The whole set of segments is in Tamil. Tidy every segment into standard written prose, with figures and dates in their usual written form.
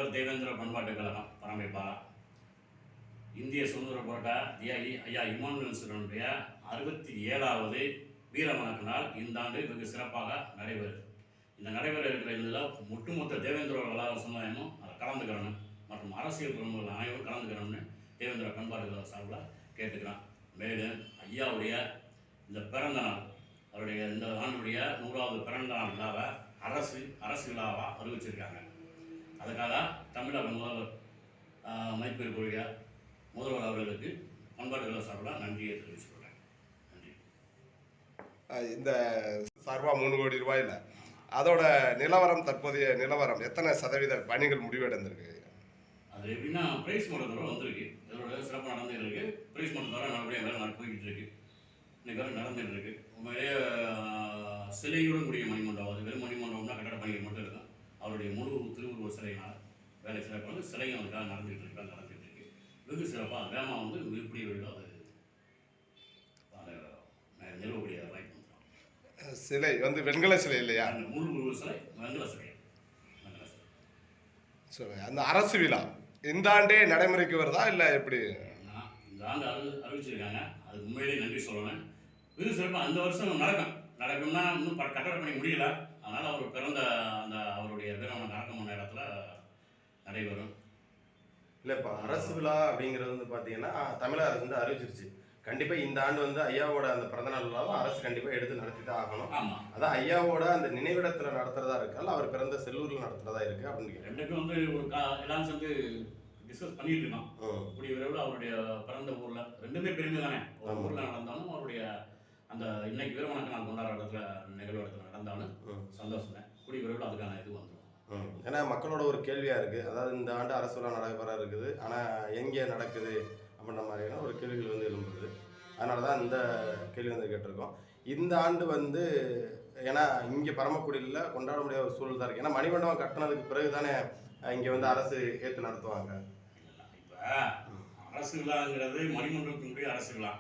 தமிழர் தேவேந்திர பண்பாட்டுக் கழகம் பரமைப்பாளா இந்திய சுதந்திர போராட்ட தியாகி ஐயா இமானுவேல் 67வது வீர வணக்க நாள் இந்த ஆண்டு வெகு சிறப்பாக நடைபெறும். இந்த நடைபெற இருக்கிற இதில் ஒட்டுமொத்த தேவேந்திர வளாக சமுதாயமும் அதை கலந்துக்கிறணும் மற்றும் அரசியல் பிரமுகர்கள் அனைவரும் கலந்துக்கிறோம்னு தேவேந்திர பண்பாட்டு கழக சார்பில் கேட்டுக்கிறான். மேலும் ஐயாவுடைய இந்த பிறந்த நாள் அவருடைய இந்த ஆண்டுடைய 100வது பிறந்த நாள் விழாவை அரசு விழாவாக அறிவிச்சிருக்காங்க. அதுக்காக தமிழக முதல்வர் மதிப்பிற்குரிய முதல்வர் அவர்களுக்கு பண்பாட்டுகளை சார்பில் நன்றியை தெரிவிச்சுக்கிறேன். நன்றி. இந்த சார்பாக 3 கோடி ரூபாயில் அதோட நிலவரம், தற்போதைய நிலவரம் எத்தனை சதவீத பணிகள் முடிவடைந்திருக்கு? அது எப்படின்னா பிரைஸ் மட்டத்தோட வந்திருக்கு. இதோட சிறப்பாக நடந்துகிட்டு இருக்கு. பிரைஸ் மட்டத்தோட நல்லபடியாக வேலை போய்கிட்டு இருக்கு. இன்னைக்கு வரை நடந்துகிட்டு இருக்கு. உண்மையிலேயே சிலையுடன் கூடிய மணிமண்டபம், அது வெறும் மணிமண்டபம்னா கட்டட பணிகள் மட்டும் இருக்கும். அவருடைய முழு திருவுருவ சிலையினால் வேலை சிறப்பாக சிலையும் அதுக்காக நடந்துகிட்டு இருக்கு. வெகு சிறப்பாக வேகமாக வந்து விழுப்புடைய வழியில் அது நிறுவக்கூடிய வாய்ப்பு வந்துடும். சிலை வந்து வெண்கல சிலை இல்லையா? முழு உருவ சிலை வெண்கல சிலை. அந்த அரசு விழா இந்த ஆண்டே நடைமுறைக்கு வருதா இல்லை எப்படி? இந்த ஆண்டு அறிவிச்சிருக்காங்க. அது உண்மையிலேயே நன்றி சொல்லணும். வெகு சிறப்பாக அந்த வருஷம் நடக்கும்னா இன்னும் கட்டட பணி முடியல. அதனால் அவர் பிறந்த அந்த அவருடைய வீரவணக்க அடக்கம் பண்ண இடத்துல நடைபெறும். இல்லை, இப்போ அரசு விழா அப்படிங்கிறது வந்து பார்த்தீங்கன்னா தமிழக அரசு வந்து அறிவிச்சிருச்சு. கண்டிப்பாக இந்த ஆண்டு வந்து ஐயாவோட அந்த பிறந்தநாள் விழாவும் அரசு கண்டிப்பாக எடுத்து நடத்தி தான் ஆகணும். ஆமாம், அதான் ஐயாவோட அந்த நினைவிடத்தில் நடத்துறதா இருக்கு, அல்ல அவர் பிறந்த செல்லூரில் நடத்துறதா இருக்கு அப்படின்னு ரெண்டுக்கும் வந்து ஒரு எல்லாம் சேர்ந்து டிஸ்கஸ் பண்ணிட்டு இருக்கோம். கூடிய விரைவில் அவருடைய பிறந்த ஊரில் ரெண்டுமே பெருமை தானே. ஒரு ஊரில் நடந்தாலும் அவருடைய அந்த இன்னைக்கு வீரவணக்க நாள் கொண்டாடுற இடத்துல நிகழ்வு இடத்துல நடந்தாலும் சந்தோஷம் தான். கூடிய விரைவில் அதுக்கான இது வந்துடும். ஏன்னா மக்களோட ஒரு கேள்வியாக இருக்குது. அதாவது இந்த ஆண்டு அரசு விழா நடைபெற இருக்குது, ஆனால் எங்கே நடக்குது அப்படின்ற மாதிரியான ஒரு கேள்விகள் வந்து எழும்புது. அதனால தான் இந்த கேள்வி வந்து கேட்டிருக்கோம். இந்த ஆண்டு வந்து ஏன்னா இங்கே பரமக்குடியில் கொண்டாட முடியாத ஒரு சூழல் தான் இருக்குது. ஏன்னா மணிமண்டபம் கட்டினதுக்கு பிறகு தானே இங்கே வந்து அரசு ஏற்று நடத்துவாங்க. இப்போ அரசு விழாங்கிறது மணிமண்டபத்தினுடைய அரசு விழா.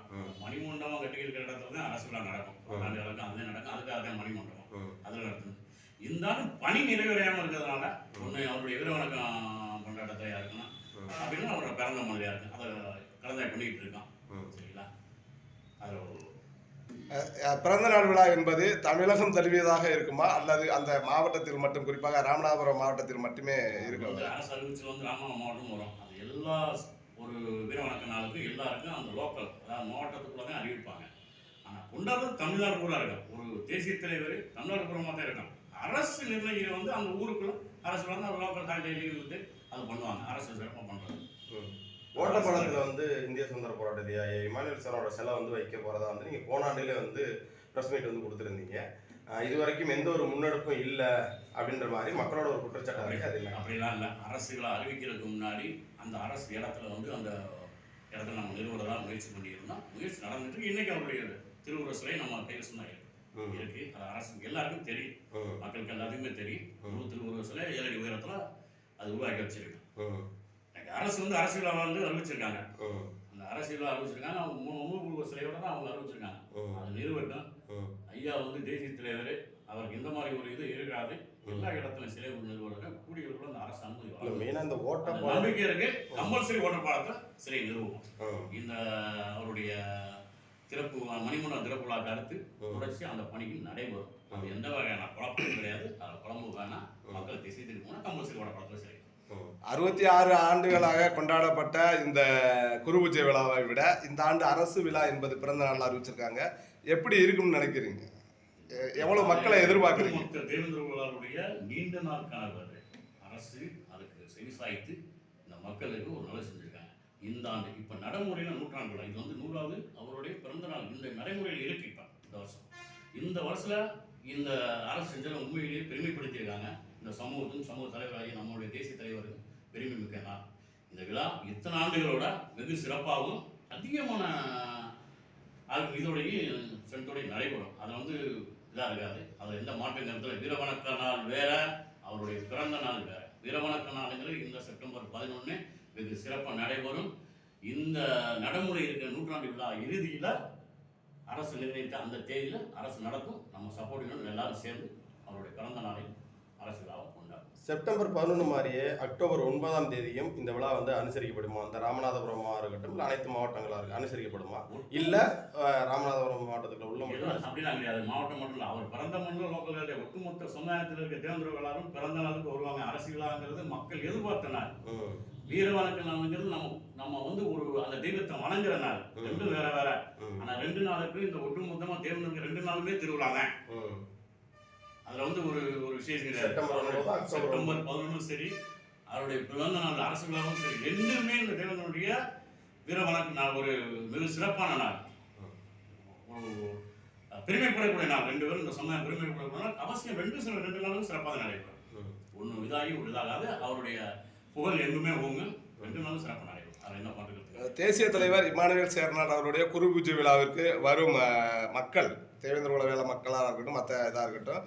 மணிமண்டபம் கட்டி இருக்கிற இடத்துல தான் அரசு விழா நடக்கும். அதுதான் நடக்கும். அதுக்காக தான் மணிமண்டபம் அதில் நடத்தும். இந்த ஆண்டு பணி நிறைவேறாமல் இருக்கிறதுனால ஒன்று அவருடைய வீரவணக்கம் கொண்டாட்டத்தையா இருக்கணும் அப்படின்னா அவரோட பிறந்த மொழியாக இருக்கும். அதை கலந்தாய் பண்ணிக்கிட்டு இருக்கான். சரிங்களா? அதில் பிறந்தநாள் விழா என்பது தமிழகம் தழுவியதாக இருக்குமா அல்லது அந்த மாவட்டத்தில் மட்டும், குறிப்பாக ராமநாதபுரம் மாவட்டத்தில் மட்டுமே இருக்கும்? அரசு அறிவிச்சில் வந்து ராமநாதபுரம் மாவட்டம் வரும். அது எல்லா ஒரு வீரவணக்க நாளுக்கு எல்லாருக்கும் அந்த லோக்கல் அதாவது மாவட்டத்துக்குள்ள தான் அறிவிப்பாங்க. ஆனால் கொண்டாடுறது தமிழ்நாடு பூரா இருக்கும். ஒரு தேசிய தலைவர் தமிழ்நாடு பூரமாக தான் இருக்கும். அரசு நிர்ணயிக்கிற வந்து அந்த ஊருக்குள்ள அரசு வந்து அந்த லோக்கல் ஹாலிடே வந்து அது பண்ணுவாங்க. அரசு சிறப்பாக பண்ணுறது. ஓட்டப்பழத்தில் வந்து இந்திய சுதந்திர போராட்ட தியாகி இமானுவேல் சாரோட சிலை வந்து வைக்க போகிறதா வந்து நீங்கள் போன ஆண்டிலே வந்து ப்ரெஸ் மீட் வந்து கொடுத்துருந்தீங்க. இது வரைக்கும் எந்த ஒரு முன்னெடுப்பும் இல்லை அப்படின்ற மாதிரி மக்களோட ஒரு குற்றச்சாட்டு இருக்குது. அது இல்லை, அப்படிலாம் இல்லை. அரசுகளை அறிவிக்கிறதுக்கு முன்னாடி அந்த அரசு இடத்துல வந்து அந்த இடத்துல நம்ம நிறுவனதாக முயற்சி பண்ணியிருந்தோம். முயற்சி நடந்துட்டு இன்னைக்கு அவருடைய திருவுருவ சிலை நம்ம கைவசம் தான் இருக்கு. அது அரசு எல்லாருக்கும் தெரியும், மக்களுக்கு எல்லாத்துக்குமே தெரியும். திருவுருவ சிலை 7 அடி உயரத்தில் அது உருவாக்கி வச்சிருக்கு. அரசு வந்து அரசியல வந்து அறிவிச்சிருக்காங்க. அந்த அரசியல அறிவிச்சிருக்காங்க. அவங்க 3 உருவ சிலையோட தான் அவங்க அறிவிச்சிருக்காங்க. அது நிறுவட்டும். ஐயா வந்து தேசிய தலைவர், அவருக்கு இந்த மாதிரி ஒரு இது இருக்காது. எல்லா இடத்துலையும் சிலை நிறுவனம் கூடியவர்களும் அந்த அரசு அனுமதி இந்த ஓட்ட நம்பிக்கை இருக்கு. கம்பல்சரி ஓட்டப்பாளத்தில் சிலை நிறுவனம். இந்த அவருடைய திறப்பு மணிமண்டபம் திறப்பு விழாக்கு அடுத்து தொடர்ச்சி அந்த பணிகள் நடைபெறும். அது எந்த வகையான குழப்பமும் கிடையாது. அதில் குழம்பு வேணா மக்களை திசை திருப்பினா கம்பல்சரி ஓட்டப்பாளத்தில் சிலை. 66 ஆண்டுகளாக கொண்டாடப்பட்ட இந்த குருபூஜை விழாவை விட இந்த ஆண்டு அரசு விழா என்பது பிறந்த நாள் அறிவிச்சிருக்காங்க. எப்படி இருக்கும்னு நினைக்கிறீங்க? எவ்வளவு மக்களை எதிர்பார்க்குறீங்க? தேவேந்திர விழாவுடைய நீண்ட நாள் கனவு அரசு அதுக்கு செவிசாய்த்து இந்த மக்களுக்கு ஒரு நல்ல செஞ்சிருக்காங்க. இந்த ஆண்டு இப்போ நடைமுறையில் 100ஆண்டு விழா. இது வந்து 100வது அவருடைய பிறந்த நாள் இந்த நடைமுறையில் இருக்கு. இப்போ இந்த வருஷம் இந்த வருஷத்தில் இந்த அரசு செஞ்சதை உண்மையிலேயே பெருமைப்படுத்தியிருக்காங்க. இந்த சமூகத்துக்கும் சமூக தலைவராகி நம்மளுடைய தேசிய தலைவருக்கும் பெருமை மிக்க நாள். இந்த விழா இத்தனை ஆண்டுகளோட வெகு சிறப்பாகவும் அதிகமான இதோடைய சென்றோடைய நடைபெறும். அது வந்து இதாக இருக்காது. அதில் எந்த மாற்றம் கருத்தில் வீரவணக்க நாள் வேற, அவருடைய பிறந்த நாள் வேற. வீரவணக்க நாளுங்கிறது இந்த செப்டம்பர் 11 வெகு சிறப்பாக நடைபெறும். இந்த நடைமுறை இருக்கிற 100ஆண்டு விழா இறுதியில் அரசு நிர்ணயித்த அந்த தேதியில் அரசு நடக்கும். நம்ம சப்போர்ட்டினோடு எல்லாரும் சேர்ந்து அவருடைய பிறந்த நாளை அரசு விழாவை கொண்டாடும். செப்டம்பர் 11 மாதிரியே அக்டோபர் 9ஆம் தேதியும் இந்த விழா வந்து அனுசரிக்கப்படுமா? அந்த ராமநாதபுரமா இருக்கட்டும், இல்லை அனைத்து மாவட்டங்களா இருக்கு அனுசரிக்கப்படுமா? இல்லை ராமநாதபுரம் மாவட்டத்துக்குள்ள உள்ள மட்டும் அப்படிலாம் கிடையாது. மாவட்டம் மட்டும் இல்லை, அவர் பிறந்த மண்ணில் லோக்கல் ஒட்டுமொத்த சமுதாயத்தில் இருக்க தேவேந்திர எல்லாரும் பிறந்த நாளுக்கு வருவாங்க. அரசியலாங்கிறது மக்கள் எதிர்பார்த்த நாள். வீர வணக்க நாளுங்கிறது நம்ம வந்து ஒரு அந்த தெய்வத்தை வணங்குற நாள். ரெண்டும் வேற வேற. ஆனா 2 நாளுக்கு இந்த ஒட்டுமொத்தமா தேவேந்திரனுக்கு 2 நாளுமே திருவிழா தான். அதுல வந்து ஒரு விசேஷம் கிடையாது. செப்டம்பர் 11 சரி, அவருடைய பிறந்த நாள் அரசு விழாவும் சரி, ரெண்டுமே இந்த தேவனுடைய வீர வணக்க நாள். ஒரு மிக சிறப்பான நாள், ஒரு பெருமைப்படக்கூடிய நாள். 2 பேரும் இந்த சமயம் பெருமைப்படக்கூடிய நாள். அவசியம் 2 நாளும் சிறப்பாக நடைபெறும். ஒன்று இதாகி ஒரு இதாகாது. அவருடைய புகழ் எங்குமே ஓங்க. 2 நாளும் சிறப்பாக நடைபெறும். அது என்ன பண்ணுறது? தேசிய தலைவர் இமானுவேல் சேர்னாட் அவருடைய குரு பூஜை விழாவிற்கு வரும் மக்கள், தேவேந்திர குல வேலை மக்களாக இருக்கட்டும், மற்ற இதாக இருக்கட்டும்,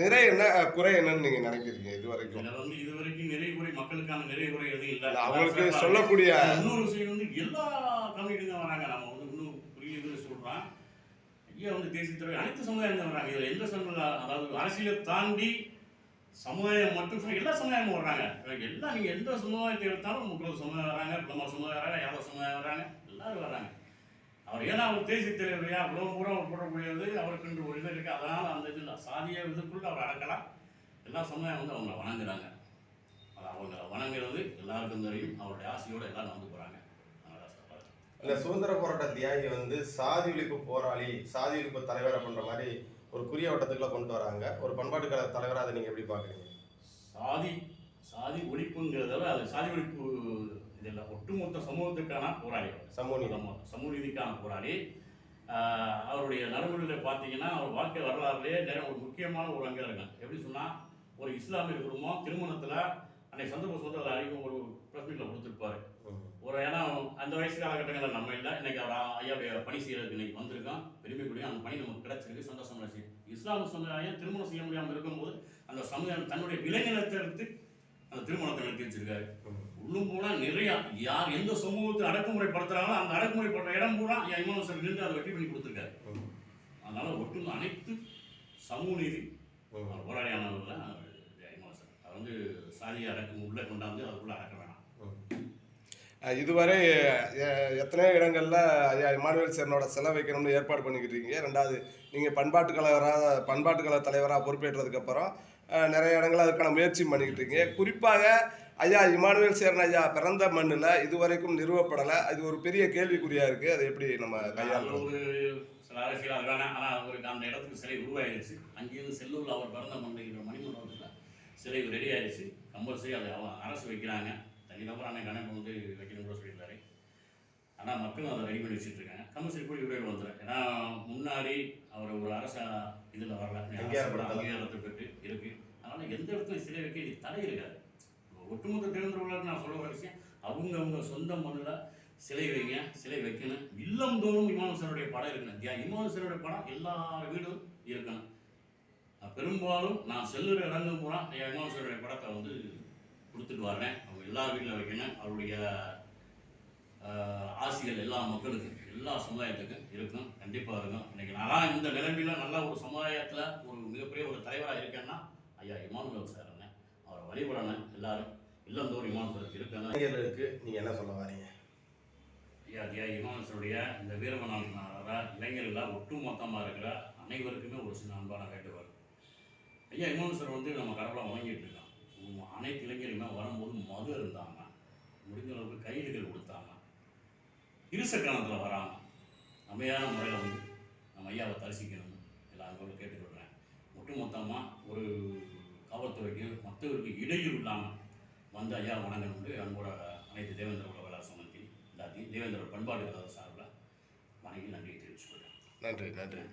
நிறை என்ன குறை என்னன்னு நீங்க நினைக்கிறீங்க? இதுவரைக்கும் நிறைய குறை, மக்களுக்கான நிறைய குறை எதுவும் இல்லை. அவங்களுக்கு சொல்லக்கூடிய இன்னொரு விஷயம் வந்து எல்லா கம்யூனிட்டி தான் வராங்க. நம்ம வந்து இன்னும் புரியுதுன்னு சொல்றோம். ஐயா வந்து தேசிய தலைவர் அனைத்து சமுதாயம் தான் வராங்க. இதுல எந்த சமுதாயம், அதாவது அரசியலை தாண்டி சமுதாயம் மட்டும் எல்லா சமுதாயமும் வர்றாங்க. எல்லாம் நீங்க எந்த சமுதாயத்தை எடுத்தாலும் முக்கிய சமுதாயம் வராங்க, பிரம்ம சமுதாயம் வராங்க, யாதவ சமுதாயம் வராங்க, எல்லாரும் வராங்க. அவர் ஏன்னா அவர் தேசிய தலைவரையா அவ்வளோ பூரா அவர் போடக்கூடியது அவருக்கு ஒரு இது இருக்குது. அதனால் அந்த இதில் சாதிய இதுக்குள்ள அவர் அடக்கலாம். எல்லா சமுதாயம் வந்து அவங்கள வணங்குறாங்க. அது அவங்க வணங்குறது எல்லாருக்கும் தெரியும். அவருடைய ஆசையோடு எல்லாரும் வந்து போகிறாங்க. இந்த சுதந்திர போராட்ட தியாகி வந்து சாதி ஒழிப்பு போராளி, சாதி ஒழிப்பு தலைவர் அப்படின்ற மாதிரி ஒரு குறிய வட்டத்துக்குள்ள கொண்டு வராங்க. ஒரு பண்பாட்டு கழக தலைவராக அதை நீங்கள் எப்படி பார்க்குறீங்க? சாதி ஒழிப்புங்கிறத அது சாதி ஒழிப்பு இதில் ஒட்டுமொத்த சமூகத்துக்கான போராளி, சமூக நீதிக்கான போராளி. அவருடைய நடைமுறையில் பார்த்தீங்கன்னா அவர் வாழ்க்கை வரலாறுலேயே நிறைய ஒரு முக்கியமான ஒரு அங்கே இருக்காங்க. எப்படி சொன்னால், ஒரு இஸ்லாமிய குடும்பம் திருமணத்தில் அன்னைக்கு சந்தர்ப்ப சொந்தத்தில் அறிவும் ஒரு பிரச்சனையில் கொடுத்துருப்பாரு. ஒரு ஏன்னா அந்த வயசு காலகட்டங்களில் நம்ம இல்லை. இன்னைக்கு அவர் ஐயாவுடைய பணி செய்யறதுக்கு இன்னைக்கு வந்திருக்கோம். பெருமைக்குரிய அந்த பணி நமக்கு கிடைச்சிருக்கு, சந்தோஷம் ஆச்சு. இஸ்லாமிய சமுதாயம் திருமணம் செய்ய முடியாமல் இருக்கும்போது அந்த சமுதாயம் தன்னுடைய விளைநிலத்தை எடுத்து அந்த திருமணத்தை நடத்தி வச்சிருக்காரு. உள்ளும் போனால் நிறையா யார் எந்த சமூகத்தை அடக்குமுறைப்படுத்துறாங்களோ அந்த அடக்குமுறைப்படுற இடம் பூரா இமானுவேல் சார் நின்று அதை வெற்றி பண்ணி கொடுத்துருக்காரு. அதனால ஒட்டுமொத்த அனைத்து சமூக நீதி போராளியானவர்கள் இமானுவேல் சார். அது வந்து சாதியை அடக்கும் உள்ளே கொண்டாந்து அதுக்குள்ளே அடக்க வேணாம். இதுவரை எத்தனையோ இடங்களில் ஐயா இமானுவேல் சேர்னோட செலவு வைக்கணும்னு ஏற்பாடு பண்ணிக்கிட்டு இருக்கீங்க. 2வது நீங்கள் பண்பாட்டு கழக தலைவராக பொறுப்பேற்றதுக்கப்புறம் நிறைய இடங்களில் அதுக்கான முயற்சி பண்ணிக்கிட்டு இருக்கீங்க. குறிப்பாக ஐயா இமானுவேல் சேர்ன ஐயா பிறந்த மண்ணில் இதுவரைக்கும் நிறுவப்படலை. அது ஒரு பெரிய கேள்விக்குறியாக இருக்குது. அது எப்படி நம்ம கையாளுறோம்? ஒரு சில அரசியல் அது வேணாம். ஆனால் அவருக்கு அந்த இடத்துக்கு சிலை உருவாயிருச்சு. அங்கேருந்து செல்லூரில் அவர் பிறந்த மண்ணுங்கிற மணிமண்டபத்தில் சிலை ரெடி ஆயிடுச்சு. கம்பல்சரி அதை அரசு வைக்கிறாங்க. தனிநபர் அன்னைக்கு கணக்கு வந்து வைக்கணும் கூட சொல்லியிருந்தாரு. ஆனால் மக்களும் அதை ரெடி பண்ணி வச்சுட்டு இருக்காங்க. கம்பல்சரி கூட விரைவில் வந்துடும். ஏன்னா முன்னாடி அவர் ஒரு அரச இதில் வரல, அங்கீகாரத்தை பெற்று இருக்கு. அதனால் எந்த இடத்துல சிலை வைக்க இது தடை இருக்காது. ஒட்டுமொத்த தேர்ந்தவர்களுக்கு நான் சொல்ல வர விஷயம், அவங்க சொந்த மண்ணில் சிலை வைங்க, சிலை வைக்கணும். இல்லந்தோறும் இமானுவேல் சாருடைய படம் இருக்கணும். இமானுவேல் சாருடைய படம் எல்லா வீடும் இருக்கணும். பெரும்பாலும் நான் செல்லுற இடங்கள் பூரா இமானுவேல் சாருடைய படத்தை வந்து கொடுத்துட்டு வரேன். அவங்க எல்லா வீட்டில் வைக்கணும். அவருடைய ஆசைகள் எல்லா மக்களுக்கும், எல்லா சமுதாயத்துக்கும் இருக்கும், கண்டிப்பாக இருக்கும். இன்னைக்கு நான் இந்த நிலைமையில் நல்ல ஒரு சமுதாயத்தில் ஒரு மிகப்பெரிய ஒரு தலைவராக இருக்கேன்னா ஐயா இமானுவேல் சார் அண்ணன். அவரை வழிபடணும் எல்லாரும். இல்லந்தோறும் இமானுவேல் சார் இருக்கணும். நீங்கள் என்ன சொல்ல வரீங்க? ஐயா இமானுவேல் சாருடைய இந்த வீரமனாளராக இளைஞர்களாக ஒட்டுமொத்தமாக இருக்கிற அனைவருக்குமே ஒரு சின்ன அன்பான வேண்டுகோள். ஐயா இமானுவேல் சார் வந்து நம்ம கடவுளாக வழங்கிட்டு இருக்கோம். அனைத்து இளைஞருமே வரும்போது மது இருந்தாங்க, முடிஞ்ச அளவுக்கு கைதுகள் கொடுத்தாங்க, இருசக்கணத்தில் வராமல் அமையான முறையில் வந்து நம்ம ஐயாவை தரிசிக்கணும்னு எல்லா அன்பர்களும் கேட்டுக்கொள்கிறேன். ஒட்டுமொத்தமாக ஒரு காவல்துறைக்கு மற்றவருக்கு இடையூறு இல்லாமல் வந்து ஐயா வணங்கணும்னு அன்போட அனைத்து தேவேந்திர குல வேளாண் சமூகத்தில் எல்லாத்தையும் தேவேந்திர பண்பாடு சார்பில் வணங்கி நன்றியை தெரிவிச்சுக்கொள்கிறேன். நன்றி.